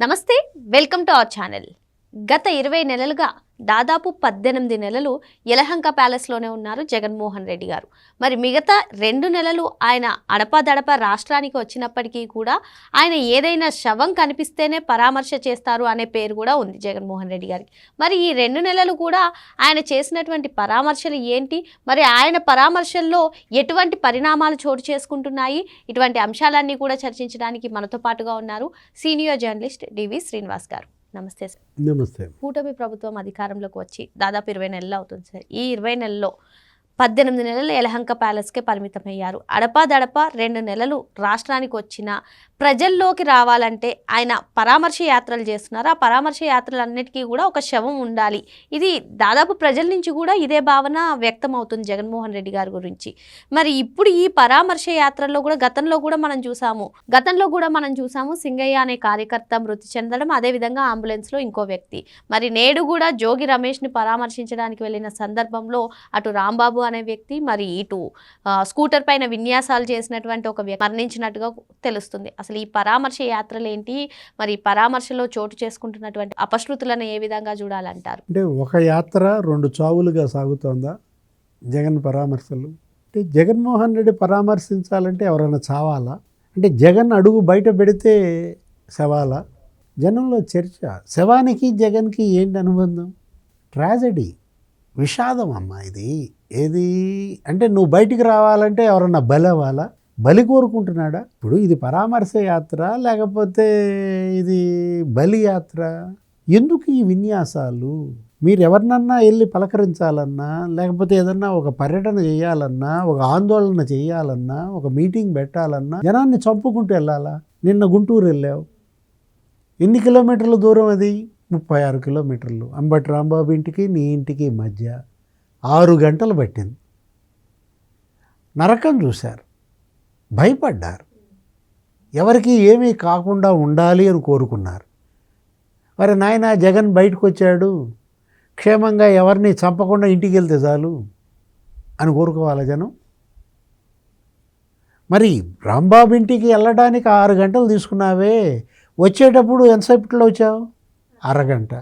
నమస్తే, welcome to our channel. గత 20 నెలలుగా దాదాపు 18 నెలలు యలహంక ప్యాలెస్లోనే ఉన్నారు జగన్మోహన్ రెడ్డి గారు. మరి మిగతా 2 నెలలు ఆయన అడపాదడప రాష్ట్రానికి వచ్చినప్పటికీ కూడా ఆయన ఏదైనా శవం కనిపిస్తేనే పరామర్శ చేస్తారు అనే పేరు కూడా ఉంది జగన్మోహన్ రెడ్డి గారికి. మరి ఈ 2 నెలలు కూడా ఆయన చేసినటువంటి పరామర్శలు ఏంటి, మరి ఆయన పరామర్శల్లో ఎటువంటి పరిణామాలు చోటు చేసుకుంటున్నాయి, ఇటువంటి అంశాలన్నీ కూడా చర్చించడానికి మనతో పాటుగా ఉన్నారు సీనియర్ జర్నలిస్ట్ డివి శ్రీనివాస్ గారు. నమస్తే సార్. నమస్తే. కూటమి ప్రభుత్వం అధికారంలోకి వచ్చి దాదాపు 20 నెలలు అవుతుంది సార్. ఈ 20 నెలల్లో 18 నెలలు యలహంక ప్యాలెస్కే పరిమితమయ్యారు. అడపాదడప 2 నెలలు రాష్ట్రానికి వచ్చిన ప్రజల్లోకి రావాలంటే ఆయన పరామర్శ యాత్రలు చేస్తున్నారు. ఆ పరామర్శ యాత్రలన్నిటికీ కూడా ఒక శవం ఉండాలి. ఇది దాదాపు ప్రజల నుంచి కూడా ఇదే భావన వ్యక్తం అవుతుంది జగన్మోహన్ రెడ్డి గారి గురించి. మరి ఇప్పుడు ఈ పరామర్శ యాత్రల్లో కూడా గతంలో కూడా మనం చూసాము సింగయ్య అనే కార్యకర్త మృతి చెందడం, అదేవిధంగా అంబులెన్స్లో ఇంకో వ్యక్తి. మరి నేడు కూడా జోగి రమేష్ని పరామర్శించడానికి వెళ్ళిన సందర్భంలో అటు రాంబాబు అనే వ్యక్తి, మరి ఇటు స్కూటర్ పైన విన్యాసాలు చేసినటువంటి ఒక వ్యక్తి మరణించినట్టుగా తెలుస్తుంది. అసలు ఈ పరామర్శ యాత్రలు ఏంటి, మరి పరామర్శలో చోటు చేసుకుంటున్నటువంటి అపశృతులను ఏ విధంగా చూడాలంటారు? అంటే ఒక యాత్ర 2 చావులుగా సాగుతోందా జగన్ పరామర్శలు? అంటే జగన్మోహన్ రెడ్డి పరామర్శించాలంటే ఎవరైనా చావాలా? అంటే జగన్ అడుగు బయట పెడితే శవాలా? జనంలో చర్చ, శవానికి జగన్కి ఏంటి అనుబంధం? ట్రాజడీ, విషాదం అమ్మా ఇది. ఏది అంటే నువ్వు బయటికి రావాలంటే ఎవరన్నా బలి అవ్వాలా? బలి కోరుకుంటున్నాడా? ఇప్పుడు ఇది పరామర్శ యాత్ర లేకపోతే ఇది బలి యాత్ర? ఎందుకు ఈ విన్యాసాలు? మీరు ఎవరినన్నా వెళ్ళి పలకరించాలన్నా, లేకపోతే ఏదన్నా ఒక పర్యటన చేయాలన్నా, ఒక ఆందోళన చేయాలన్నా, ఒక మీటింగ్ పెట్టాలన్నా జనాన్ని చంపుకుంటూ వెళ్ళాలా? నిన్న గుంటూరు వెళ్ళావు, ఎన్ని కిలోమీటర్ల దూరం అది? 36 కిలోమీటర్లు. అంబటి రాంబాబు ఇంటికి నీ ఇంటికి మధ్య 6 గంటలు పట్టింది. నరకం చూశారు, భయపడ్డారు, ఎవరికి ఏమీ కాకుండా ఉండాలి అని కోరుకున్నారు. మరి నాయన జగన్ బయటకు వచ్చాడు, క్షేమంగా ఎవరిని చంపకుండా ఇంటికి వెళ్తే చాలు అని కోరుకోవాలి జనం. మరి రాంబాబు ఇంటికి వెళ్ళడానికి 6 గంటలు తీసుకున్నావే, వచ్చేటప్పుడు ఎంతసేపట్లో వచ్చావు? అరగంట.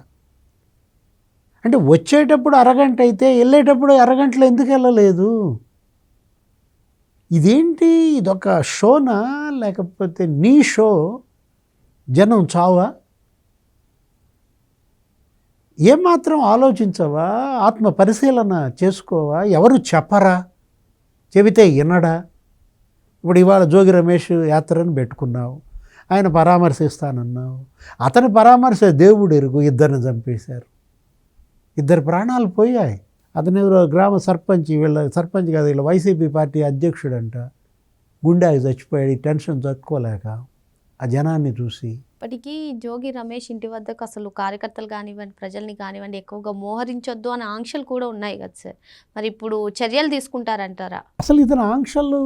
అంటే వచ్చేటప్పుడు అరగంట అయితే వెళ్ళేటప్పుడు అరగంటలో ఎందుకు వెళ్ళలేదు? ఇదేంటి? ఇదొక షోనా లేకపోతే నీ షో? జనం చావా? ఏమాత్రం ఆలోచించవా? ఆత్మ పరిశీలన చేసుకోవా? ఎవరు చెప్పరా? చెబితే వినడా? ఇప్పుడు ఇవాళ జోగి రమేష్ యాత్రను పెట్టుకున్నావు, ఆయన పరామర్శిస్తానన్నావు. అతని పరామర్శ దేవుడు ఎరుగు, 2 చంపేశారు, 2 ప్రాణాలు పోయాయి. అతను ఎవరో గ్రామ సర్పంచ్, సర్పంచ్ కాదు, వీళ్ళ వైసీపీ పార్టీ అధ్యక్షుడంట, గుండెకి చచ్చిపోయాడు టెన్షన్ తట్టుకోలేక ఆ జనాన్ని చూసి. ఇప్పటికీ జోగి రమేష్ ఇంటి వద్దకు అసలు కార్యకర్తలు కానివ్వండి, ప్రజల్ని కానివ్వండి ఎక్కువగా మోహరించొద్దు అనే ఆంక్షలు కూడా ఉన్నాయి కదా సార్. మరి ఇప్పుడు చర్యలు తీసుకుంటారంటారా? అసలు ఇతను ఆంక్షలు,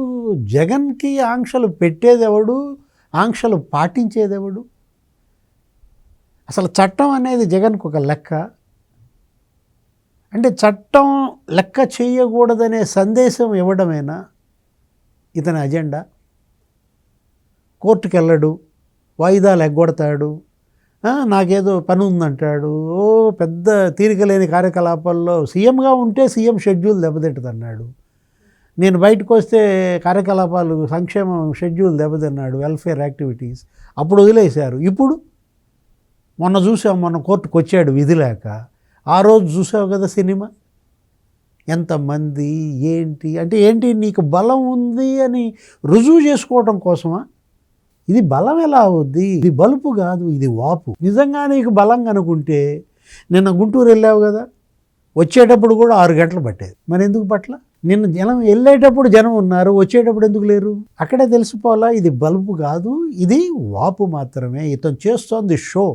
జగన్కి ఆంక్షలు పెట్టేదెవడు, ఆంక్షలు పాటించేదెవడు? అసలు చట్టం అనేది జగన్కు ఒక లెక్క. అంటే చట్టం లెక్క చేయకూడదనే సందేశం ఇవ్వడమేనా ఇతని అజెండా? కోర్టుకు వెళ్ళడు, వాయిదాలు ఎగ్గొడతాడు, నాకేదో పని ఉందంటాడు, పెద్ద తీరికలేని కార్యకలాపాల్లో సీఎంగా ఉంటే సీఎం షెడ్యూల్ దెబ్బతింటుందన్నాడు. నేను బయటకు వస్తే కార్యకలాపాలు సంక్షేమం షెడ్యూల్ దెబ్బతిన్నాడు, వెల్ఫేర్ యాక్టివిటీస్, అప్పుడు వదిలేశారు. ఇప్పుడు మొన్న కోర్టుకు వచ్చాడు విధి లేక. ఆ రోజు చూసావు కదా సినిమా, ఎంతమంది ఏంటి అంటే ఏంటి? నీకు బలం ఉంది అని రుజువు చేసుకోవడం కోసమా? ఇది బలం ఎలా అవుద్ది? ఇది బలుపు కాదు, ఇది వాపు. నిజంగా నీకు బలం కనుకుంటే నిన్న గుంటూరు వెళ్ళావు కదా, వచ్చేటప్పుడు కూడా 6 గంటలు పట్టేది. మరి ఎందుకు పట్ల? నిన్న జనం వెళ్ళేటప్పుడు జనం ఉన్నారు, వచ్చేటప్పుడు ఎందుకు లేరు? అక్కడే తెలిసిపోవాలా ఇది బలుపు కాదు, ఇది వాపు మాత్రమే. ఇతను చేస్తోంది షో.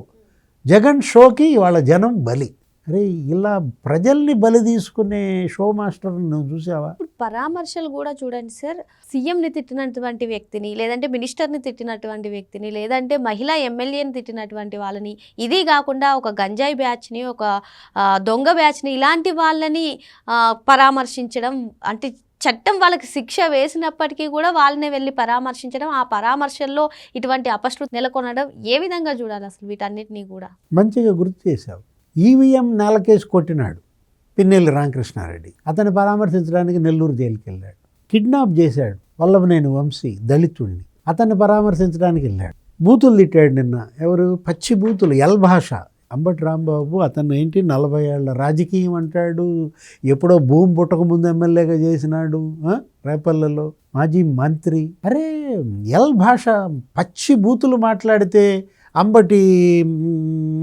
జగన్ షోకి ఇవాళ జనం బలి. అరే ఇలా ప్రజల్ని బలి తీసుకునే షో మాస్టర్ని నువ్వు చూసావా? పరామర్శలు కూడా చూడండి సార్, సీఎంని తిట్టినటువంటి వ్యక్తిని, లేదంటే మినిస్టర్ని తిట్టినటువంటి వ్యక్తిని, లేదంటే మహిళా ఎమ్మెల్యేని తిట్టినటువంటి వాళ్ళని, ఇది కాకుండా ఒక గంజాయి బ్యాచ్ని, ఒక దొంగ బ్యాచ్ని, ఇలాంటి వాళ్ళని పరామర్శించడం అంటే చట్టం వాళ్ళకి శిక్ష వేసినప్పటికీ కూడా వాళ్ళనే వెళ్ళి పరామర్శించడం, ఆ పరామర్శల్లో ఇటువంటి అపశృతి నెలకొనడం ఏ విధంగా చూడాలి అసలు వీటన్నిటినీ కూడా? మంచిగా గుర్తు చేశావు. ఈవీఎం నేలకేసి కొట్టినాడు పిన్నెల్లి రామకృష్ణారెడ్డి, అతన్ని పరామర్శించడానికి నెల్లూరు జైలుకి వెళ్ళాడు. కిడ్నాప్ చేశాడు వల్లభనేని వంశీ దళితుడిని, అతన్ని పరామర్శించడానికి వెళ్ళాడు. బూతులు తిట్టాడు నిన్న, ఎవరు పచ్చి బూతులు, ఎల్ భాష. అంబటి రాంబాబు అతను ఏంటి 40 ఏళ్ల రాజకీయం అంటాడు, ఎప్పుడో భూమి పుట్టక ముందు ఎమ్మెల్యేగా చేసినాడు, రేపల్లెలో మాజీ మంత్రి. అరే ఎల్ భాష పచ్చి బూతులు మాట్లాడితే అంబటి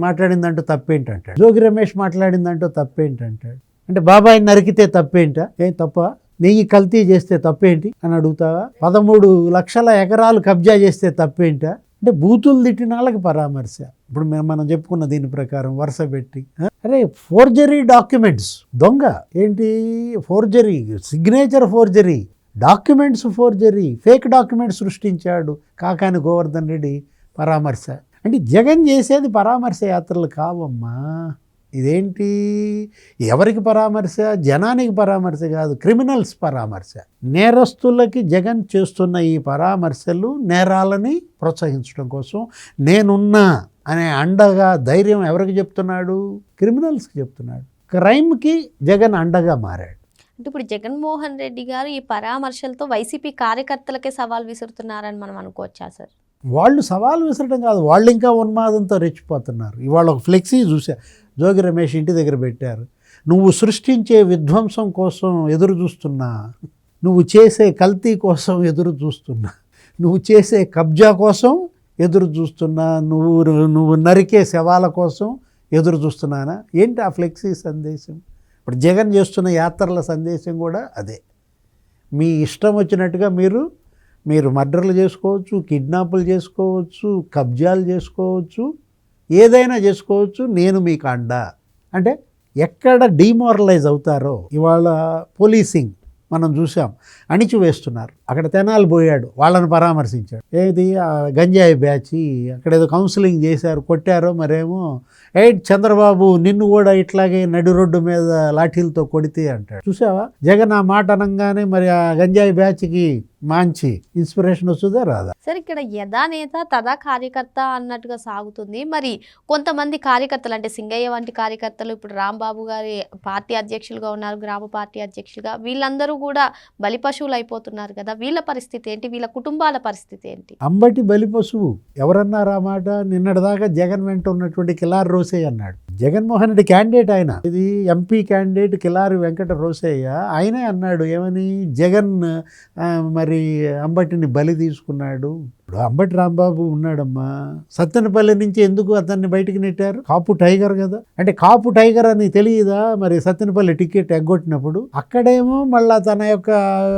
మాట్లాడిందంటూ తప్పేంటంటాడు, జోగి రమేష్ మాట్లాడిందంటూ తప్పేంటంటాడు. అంటే బాబాయ్ నరికితే తప్పేంటా? ఏం తప్ప? నెయ్యి కల్తీ చేస్తే తప్పేంటి అని అడుగుతావా? 13 లక్షల ఎకరాలు కబ్జా చేస్తే తప్పేంటా? అంటే బూతులు తిట్టిన వాళ్ళకి పరామర్శ. ఇప్పుడు మనం చెప్పుకున్న దీని ప్రకారం వరుస పెట్టి, అరే ఫోర్జరీ డాక్యుమెంట్స్, దొంగ ఏంటి forgery, signature forgery, documents forgery, fake documents సృష్టించాడు కాకాని గోవర్ధన్ రెడ్డి, పరామర్శ. అంటే జగన్ చేసేది పరామర్శ యాత్రలు కావమ్మా. ఇదేంటి ఎవరికి పరామర్శ? జనానికి పరామర్శ కాదు, క్రిమినల్స్ పరామర్శ. నేరస్తులకి జగన్ చేస్తున్న ఈ పరామర్శలు నేరాలని ప్రోత్సహించడం కోసం, నేనున్నా అనే అండగా ధైర్యం ఎవరికి చెప్తున్నాడు? క్రిమినల్స్కి చెప్తున్నాడు. క్రైమ్కి జగన్ అండగా మారాడు. అంటే ఇప్పుడు జగన్మోహన్ రెడ్డి గారు ఈ పరామర్శలతో వైసీపీ కార్యకర్తలకే సవాల్ విసురుతున్నారని మనం అనుకోవచ్చా సార్? వాళ్ళు సవాలు విసరడం కాదు, వాళ్ళు ఇంకా ఉన్మాదంతో రెచ్చిపోతున్నారు. ఇవాళ ఒక ఫ్లెక్సీ చూసా, జోగి రమేష్ ఇంటి దగ్గర పెట్టారు, నువ్వు సృష్టించే విధ్వంసం కోసం ఎదురు చూస్తున్నా, నువ్వు చేసే కల్తీ కోసం ఎదురు చూస్తున్నా, నువ్వు చేసే కబ్జా కోసం ఎదురు చూస్తున్నా, నువ్వు నరికే శవాల కోసం ఎదురు చూస్తున్నానా? ఏంటి ఆ ఫ్లెక్సీ సందేశం? ఇప్పుడు జగన్ చేస్తున్న యాత్రల సందేశం కూడా అదే. మీ ఇష్టం వచ్చినట్టుగా మీరు మర్డర్లు చేసుకోవచ్చు, కిడ్నాపులు చేసుకోవచ్చు, కబ్జాలు చేసుకోవచ్చు, ఏదైనా చేసుకోవచ్చు, నేను మీకు అండ. అంటే ఎక్కడ డిమోరలైజ్ అవుతారో, ఇవాళ పోలీసింగ్ మనం చూసాం, అణిచివేస్తున్నారు. అక్కడ తెనాలి పోయాడు, వాళ్ళని పరామర్శించాడు. ఏది ఆ గంజాయి బ్యాచి, అక్కడ ఏదో కౌన్సిలింగ్ చేశారు, కొట్టారో మరేమో, చంద్రబాబు నిన్ను కూడా ఇట్లాగే నడి రోడ్డు మీద లాఠీలతో కొడితే అంటాడు. చూసావా జగన్ ఆ మాట అనగానే మరి ఆ గంజాయి బ్యాచ్కి మంచి ఇన్స్పిరేషన్ వస్తుందా రాదా? సార్ ఇక్కడ యథా నేత తదా కార్యకర్త అన్నట్టుగా సాగుతుంది. మరి కొంతమంది కార్యకర్తలు అంటే సింగయ్య వంటి కార్యకర్తలు, ఇప్పుడు రాంబాబు గారి పార్టీ అధ్యక్షులుగా ఉన్నారు, గ్రామ పార్టీ అధ్యక్షులుగా, వీళ్ళందరూ కూడా బలిపశువులు అయిపోతున్నారు కదా. వీళ్ళ పరిస్థితి ఏంటి? వీళ్ళ కుటుంబాల పరిస్థితి ఏంటి? అంబటి బలిపశువు ఎవరన్నారు ఆ మాట? నిన్నటిదాకా జగన్ వెంట ఉన్నటువంటి కిలారి రోసయ్య అన్నాడు. జగన్మోహన్ రెడ్డి క్యాండిడేట్ ఆయన, ఇది ఎంపీ క్యాండిడేట్ కిలారి వెంకట రోసయ్య, ఆయనే అన్నాడు ఏమని, జగన్ మరి అంబటిని బలి తీసుకున్నాడు. ఇప్పుడు అంబటి రాంబాబు ఉన్నాడమ్మా, సత్తెనపల్లి నుంచి ఎందుకు అతన్ని బయటికి నెట్టారు? కాపు టైగర్ కదా. అంటే కాపు టైగర్ అని తెలియదా మరి? సత్తెనపల్లి టికెట్ ఎగ్గొట్టినప్పుడు అక్కడేమో మళ్ళా తన యొక్క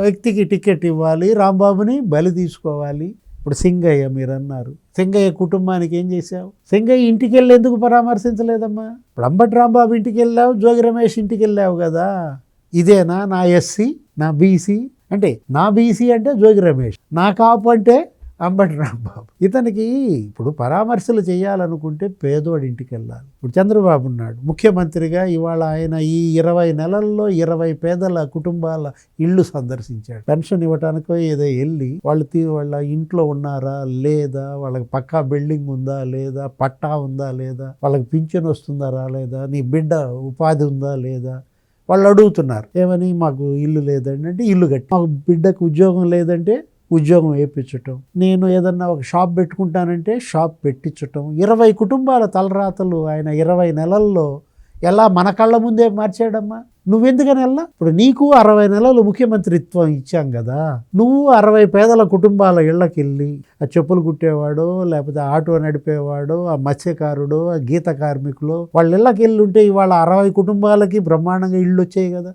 వ్యక్తికి టికెట్ ఇవ్వాలి, రాంబాబుని బలి తీసుకోవాలి. ఇప్పుడు సింగయ్య మీరు అన్నారు, సింగయ్య కుటుంబానికి ఏం చేశావు? సింగయ్య ఇంటికి వెళ్ళి ఎందుకు పరామర్శించలేదమ్మా? ఇప్పుడు అంబటి రాంబాబు ఇంటికి వెళ్ళావు, జోగి రమేష్ ఇంటికి వెళ్ళావు కదా. ఇదేనా నా ఎస్సీ, నా బీసీ? అంటే నా బీసీ అంటే జోగి రమేష్, నా కాపు అంటే అంబటి రాంబాబు. ఇతనికి ఇప్పుడు పరామర్శలు చేయాలనుకుంటే పేదోడి ఇంటికి వెళ్ళాలి. ఇప్పుడు చంద్రబాబు ఉన్నాడు ముఖ్యమంత్రిగా, ఇవాళ ఆయన ఈ 20 నెలల్లో 20 పేదల కుటుంబాల ఇళ్ళు సందర్శించాడు. పెన్షన్ ఇవ్వటానికో ఏదో వెళ్ళి వాళ్ళ ఇంట్లో ఉన్నారా లేదా, వాళ్ళకి పక్కా బిల్డింగ్ ఉందా లేదా, పట్టా ఉందా లేదా, వాళ్ళకి పింఛన్ వస్తుందా రాలేదా, నీ బిడ్డ ఉపాధి ఉందా లేదా, వాళ్ళు అడుగుతున్నారు. ఏమని? మాకు ఇల్లు లేదండి అంటే ఇల్లు కట్టి, మాకు బిడ్డకు ఉద్యోగం లేదంటే ఉద్యోగం వేయించటం, నేను ఏదన్నా ఒక షాప్ పెట్టుకుంటానంటే షాప్ పెట్టించటం. 20 కుటుంబాల తలరాతలు ఆయన 20 నెలల్లో ఎలా మన కళ్ళ ముందే మార్చాడమ్మా. నువ్వెందుకని వెళ్ళా? ఇప్పుడు నీకు 60 నెలలు ముఖ్యమంత్రిత్వం ఇచ్చాం కదా, నువ్వు 60 పేదల కుటుంబాల ఇళ్ళకి వెళ్ళి, ఆ చెప్పులు కుట్టేవాడో లేకపోతే ఆటో నడిపేవాడో, ఆ మత్స్యకారుడో, ఆ గీత కార్మికులు, వాళ్ళ ఇళ్ళకి వెళ్ళి ఉంటే ఇవాళ 60 కుటుంబాలకి బ్రహ్మాండంగా ఇళ్ళు వచ్చాయి కదా,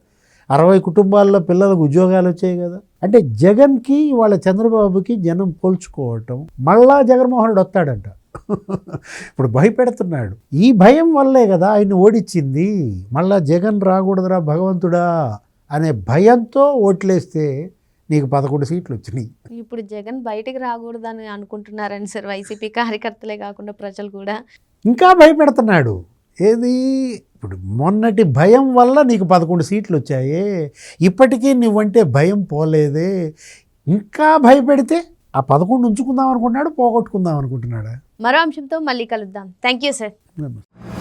60 కుటుంబాల్లో పిల్లలకు ఉద్యోగాలు వచ్చాయి కదా. అంటే జగన్కి వాళ్ళ చంద్రబాబుకి జనం పోల్చుకోవటం, మళ్ళా జగన్మోహన్ రెడ్డి వస్తాడంట. ఇప్పుడు భయపెడుతున్నాడు. ఈ భయం వల్లే కదా ఆయన్ని ఓడించింది. మళ్ళా జగన్ రాకూడదురా భగవంతుడా అనే భయంతో ఓట్లేస్తే నీకు 11 సీట్లు వచ్చినాయి. ఇప్పుడు జగన్ బయటికి రాకూడదని అనుకుంటున్నారని సార్ వైసీపీ కార్యకర్తలే కాకుండా ప్రజలు కూడా. ఇంకా భయపెడుతున్నాడు. ఏది ఇప్పుడు మొన్నటి భయం వల్ల నీకు 11 సీట్లు వచ్చాయి, ఇప్పటికీ నువ్వంటే భయం పోలేదే, ఇంకా భయపెడితే ఆ 11 ఉంచుకుందాం అనుకుంటున్నాడు, పోగొట్టుకుందాం అనుకుంటున్నాడా? మరో అంశంతో మళ్ళీ కలుద్దాం. Thank you sir. నమస్తే.